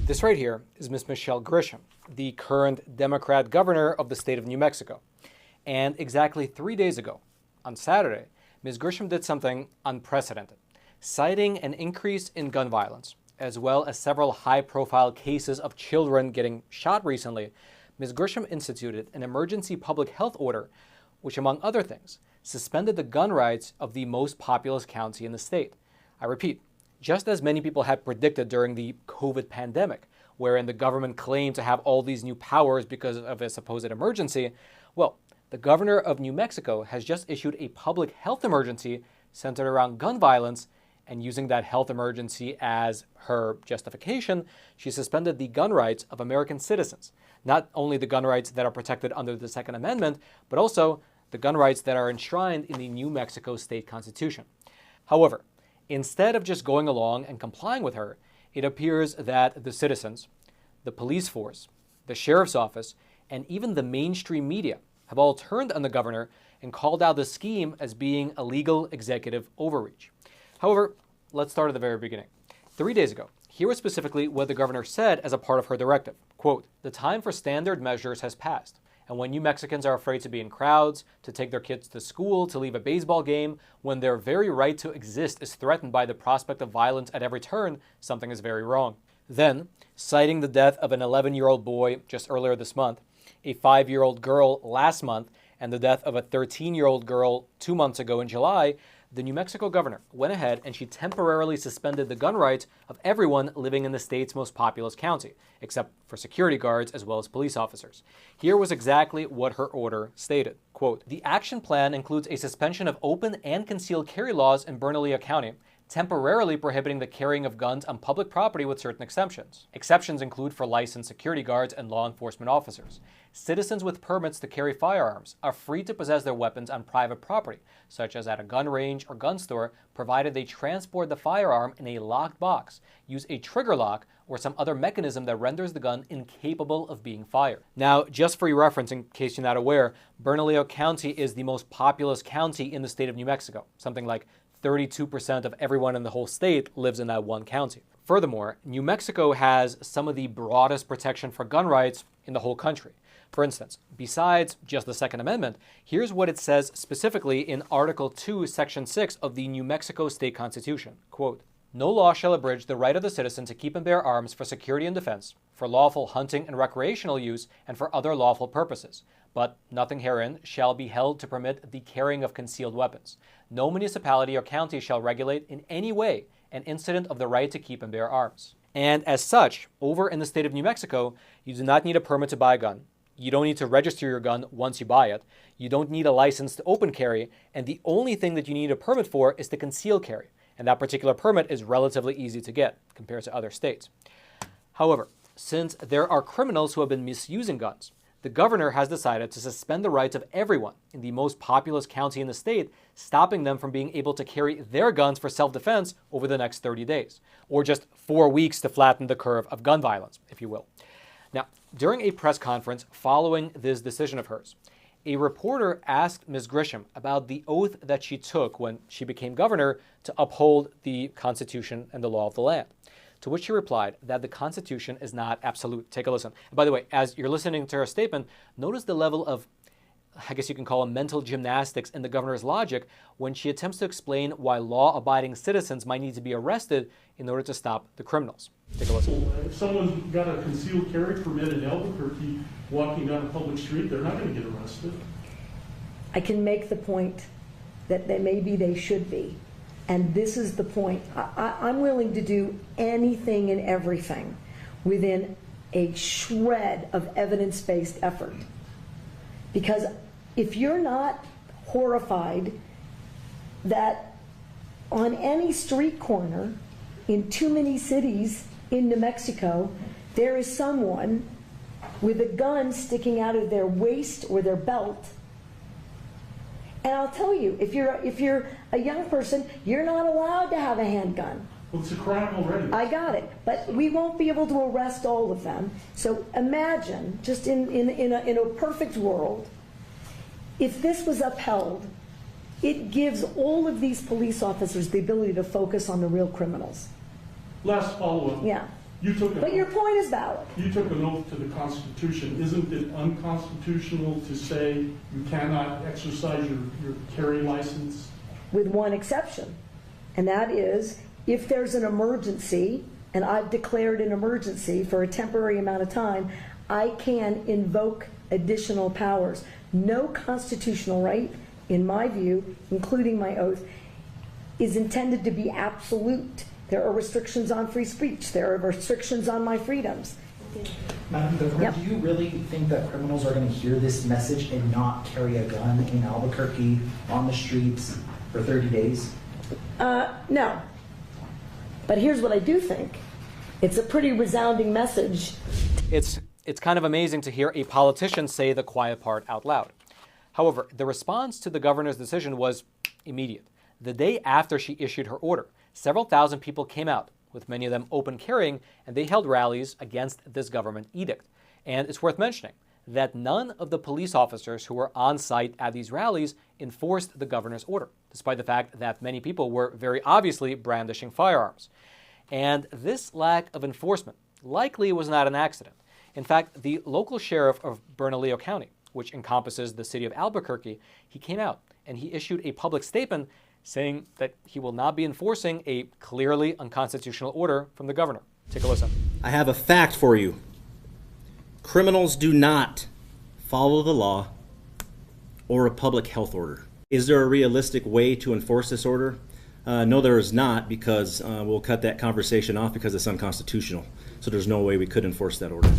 This right here is Miss Michelle Grisham, the current Democrat governor of the state of New Mexico. And exactly 3 days ago, on Saturday, Ms. Grisham did something unprecedented, citing an increase in gun violence, as well as several high-profile cases of children getting shot recently. Ms. Grisham instituted an emergency public health order, which, among other things, suspended the gun rights of the most populous county in the state. I repeat, just as many people had predicted during the COVID pandemic, wherein the government claimed to have all these new powers because of a supposed emergency, well, the governor of New Mexico has just issued a public health emergency centered around gun violence, and using that health emergency as her justification, she suspended the gun rights of American citizens. Not only the gun rights that are protected under the Second Amendment, but also the gun rights that are enshrined in the New Mexico state constitution. However, instead of just going along and complying with her, it appears that the citizens, the police force, the sheriff's office, and even the mainstream media have all turned on the governor and called out the scheme as being illegal executive overreach. However, let's start at the very beginning. 3 days ago, here was specifically what the governor said as a part of her directive. Quote, "The time for standard measures has passed. And when you Mexicans are afraid to be in crowds, to take their kids to school, to leave a baseball game, when their very right to exist is threatened by the prospect of violence at every turn, something is very wrong." Then, citing the death of an 11-year-old boy just earlier this month, a 5-year-old girl last month, and the death of a 13-year-old girl 2 months ago in July, the New Mexico governor went ahead and she temporarily suspended the gun rights of everyone living in the state's most populous county, except for security guards as well as police officers. Here was exactly what her order stated. Quote, "The action plan includes a suspension of open and concealed carry laws in Bernalillo County, temporarily prohibiting the carrying of guns on public property with certain exceptions. Exceptions include for licensed security guards and law enforcement officers. Citizens with permits to carry firearms are free to possess their weapons on private property, such as at a gun range or gun store, provided they transport the firearm in a locked box, use a trigger lock, or some other mechanism that renders the gun incapable of being fired." Now, just for your reference, in case you're not aware, Bernalillo County is the most populous county in the state of New Mexico. Something like 32% of everyone in the whole state lives in that one county. Furthermore, New Mexico has some of the broadest protection for gun rights in the whole country. For instance, besides just the Second Amendment, here's what it says specifically in Article 2, Section 6 of the New Mexico State Constitution. Quote, "No law shall abridge the right of the citizen to keep and bear arms for security and defense, for lawful hunting and recreational use, and for other lawful purposes. But nothing herein shall be held to permit the carrying of concealed weapons. No municipality or county shall regulate in any way an incident of the right to keep and bear arms." And as such, over in the state of New Mexico, you do not need a permit to buy a gun. You don't need to register your gun once you buy it. You don't need a license to open carry. And the only thing that you need a permit for is to conceal carry. And that particular permit is relatively easy to get compared to other states. However, since there are criminals who have been misusing guns, the governor has decided to suspend the rights of everyone in the most populous county in the state, stopping them from being able to carry their guns for self-defense over the next 30 days, or just 4 weeks to flatten the curve of gun violence, if you will. Now, during a press conference following this decision of hers, a reporter asked Ms. Grisham about the oath that she took when she became governor to uphold the Constitution and the law of the land. To which she replied that the Constitution is not absolute. Take a listen. And by the way, as you're listening to her statement, notice the level of, I guess you can call them mental gymnastics in the governor's logic when she attempts to explain why law-abiding citizens might need to be arrested in order to stop the criminals. Take a listen. If someone's got a concealed carry permit in Albuquerque walking down a public street, they're not going to get arrested. I can make the point that maybe they should be. And this is the point. I'm willing to do anything and everything within a shred of evidence-based effort. Because if you're not horrified that on any street corner in too many cities in New Mexico, there is someone with a gun sticking out of their waist or their belt. And I'll tell you, if you're a young person, you're not allowed to have a handgun. Well, it's a crime already. I got it, but we won't be able to arrest all of them. So imagine, just in a perfect world, if this was upheld, it gives all of these police officers the ability to focus on the real criminals. Last follow-up. Yeah. You took But your point is valid. You took an oath to the Constitution. Isn't it unconstitutional to say you cannot exercise your carry license? With one exception, and that is if there's an emergency, and I've declared an emergency for a temporary amount of time, I can invoke additional powers. No constitutional right, in my view, including my oath, is intended to be absolute. There are restrictions on free speech. There are restrictions on my freedoms. Madam Governor, Yep. do you really think that criminals are going to hear this message and not carry a gun in Albuquerque on the streets for 30 days? No. But here's what I do think. It's a pretty resounding message. It's kind of amazing to hear a politician say the quiet part out loud. However, the response to the governor's decision was immediate. The day after she issued her order, several thousand people came out, with many of them open carrying, and they held rallies against this government edict. And it's worth mentioning that none of the police officers who were on site at these rallies enforced the governor's order, despite the fact that many people were very obviously brandishing firearms. And this lack of enforcement likely was not an accident. In fact, the local sheriff of Bernalillo County, which encompasses the city of Albuquerque, he came out and he issued a public statement saying that he will not be enforcing a clearly unconstitutional order from the governor. Take a listen. I have a fact for you. Criminals do not follow the law or a public health order. Is there a realistic way to enforce this order? No, there is not, because we'll cut that conversation off because it's unconstitutional. So there's no way we could enforce that order.